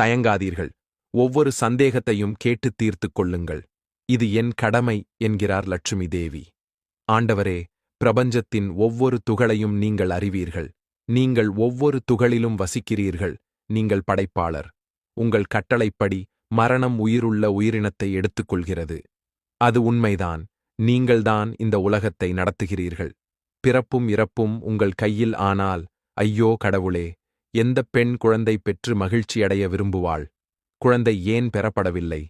தயங்காதீர்கள். ஒவ்வொரு சந்தேகத்தையும் கேட்டுத் தீர்த்துக் கொள்ளுங்கள். இது என் கடமை என்கிறார் லட்சுமி தேவி. ஆண்டவரே, பிரபஞ்சத்தின் ஒவ்வொரு துகளையும் நீங்கள் அறிவீர்கள். நீங்கள் ஒவ்வொரு துகளிலும் வசிக்கிறீர்கள். நீங்கள் படைப்பாளர். உங்கள் கட்டளைப்படி மரணம் உயிருள்ள உயிரினத்தை எடுத்துக்கொள்கிறது. அது உண்மைதான். நீங்கள்தான் இந்த உலகத்தை நடத்துகிறீர்கள். பிறப்பும் இறப்பும் உங்கள் கையில். ஆனால் ஐயோ கடவுளே, எந்தப் பெண் குழந்தை பெற்று மகிழ்ச்சியடைய விரும்புவாள்? குழந்தை ஏன் பெறப்படவில்லை?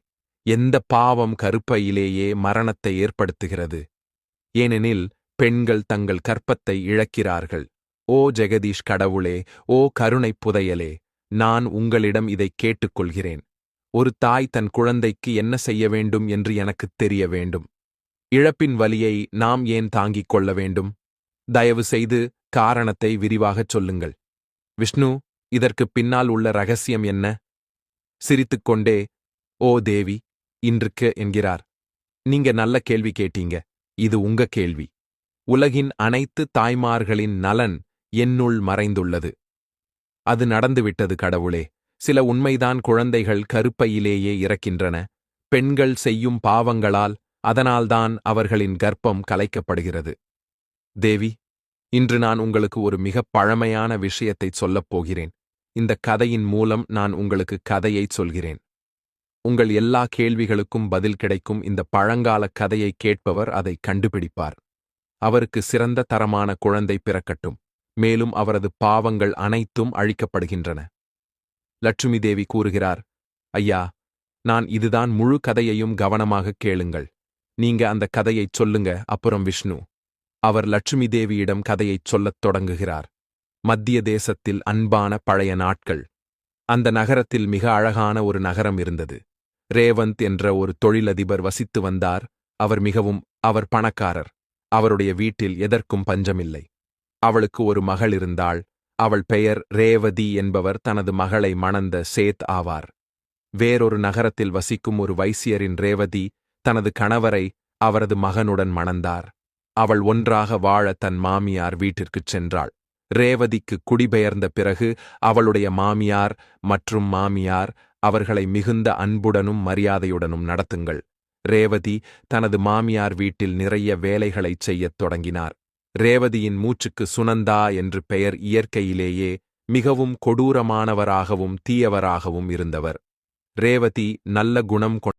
எந்த பாவம் கருப்பையிலேயே மரணத்தை ஏற்படுத்துகிறது? ஏனெனில் பெண்கள் தங்கள் கற்பத்தை இழக்கிறார்கள். ஓ ஜெகதீஷ் கடவுளே, ஓ கருணைப் புதையலே, நான் உங்களிடம் இதைக் கேட்டுக்கொள்கிறேன். ஒரு தாய் தன் குழந்தைக்கு என்ன செய்ய வேண்டும் என்று எனக்குத் தெரிய வேண்டும். இழப்பின் வலியை நாம் ஏன் தாங்கிக் கொள்ள வேண்டும்? தயவு செய்து காரணத்தை விரிவாகச் சொல்லுங்கள். விஷ்ணு, இதற்குப் பின்னால் உள்ள ரகசியம் என்ன? சிரித்துக்கொண்டே, ஓ தேவி, இன்றுக்கு என்கிறார். நீங்க நல்ல கேள்வி கேட்டீங்க. இது உங்க கேள்வி. உலகின் அனைத்து தாய்மார்களின் நலன் என்னுள் மறைந்துள்ளது. அது நடந்துவிட்டது கடவுளே. சில உண்மைதான், குழந்தைகள் கருப்பையிலேயே இறக்கின்றன. பெண்கள் செய்யும் பாவங்களால். அதனால்தான் அவர்களின் கர்ப்பம் கலைக்கப்படுகிறது. தேவி, இன்று நான் உங்களுக்கு ஒரு மிகப் பழமையான விஷயத்தைச் சொல்லப் போகிறேன். இந்த கதையின் மூலம் நான் உங்களுக்கு கதையைச் சொல்கிறேன். உங்கள் எல்லா கேள்விகளுக்கும் பதில் கிடைக்கும். இந்த பழங்கால கதையைக் கேட்பவர் அதை கண்டுபிடிப்பார். அவருக்கு சிறந்த தரமான குழந்தை பிறக்கட்டும். மேலும் அவரது பாவங்கள் அனைத்தும் அழிக்கப்படுகின்றன. லட்சுமி தேவி கூறுகிறார், ஐயா, நான் இதுதான் முழு கதையையும் கவனமாகக் கேளுங்கள். நீங்க அந்த கதையைச் சொல்லுங்க. அப்புறம் விஷ்ணு. அவர் லட்சுமி தேவியிடம் கதையைச் சொல்லத் தொடங்குகிறார். மத்திய தேசத்தில் அன்பான பழைய நாட்கள். அந்த நகரத்தில் மிக அழகான ஒரு நகரம் இருந்தது. ரேவந்த் என்ற ஒரு தொழிலதிபர் வசித்து வந்தார். அவர் பணக்காரர். அவருடைய வீட்டில் எதற்கும் பஞ்சமில்லை. அவளுக்கு ஒரு மகள் இருந்தாள். அவள் பெயர் ரேவதி என்பவர் தனது மகளை மணந்த சேத் ஆவார். வேறொரு நகரத்தில் வசிக்கும் ஒரு வைசியரின் ரேவதி தனது கணவரை அவரது மகனுடன் மணந்தார். அவள் ஒன்றாக வாழ தன் மாமியார் வீட்டிற்குச் சென்றாள். ரேவதிக்கு குடிபெயர்ந்த பிறகு அவளுடைய மாமியார் மற்றும் மாமியார் அவர்களை மிகுந்த அன்புடனும் மரியாதையுடனும் நடத்துங்கள். ரேவதி தனது மாமியார் வீட்டில் நிறைய வேலைகளைச் செய்யத் தொடங்கினார். ரேவதியின் மூச்சுக்கு சுனந்தா என்று பெயர். இயற்கையிலேயே மிகவும் கொடூரமானவராகவும் தீயவராகவும் இருந்தவர். ரேவதி நல்ல குணம்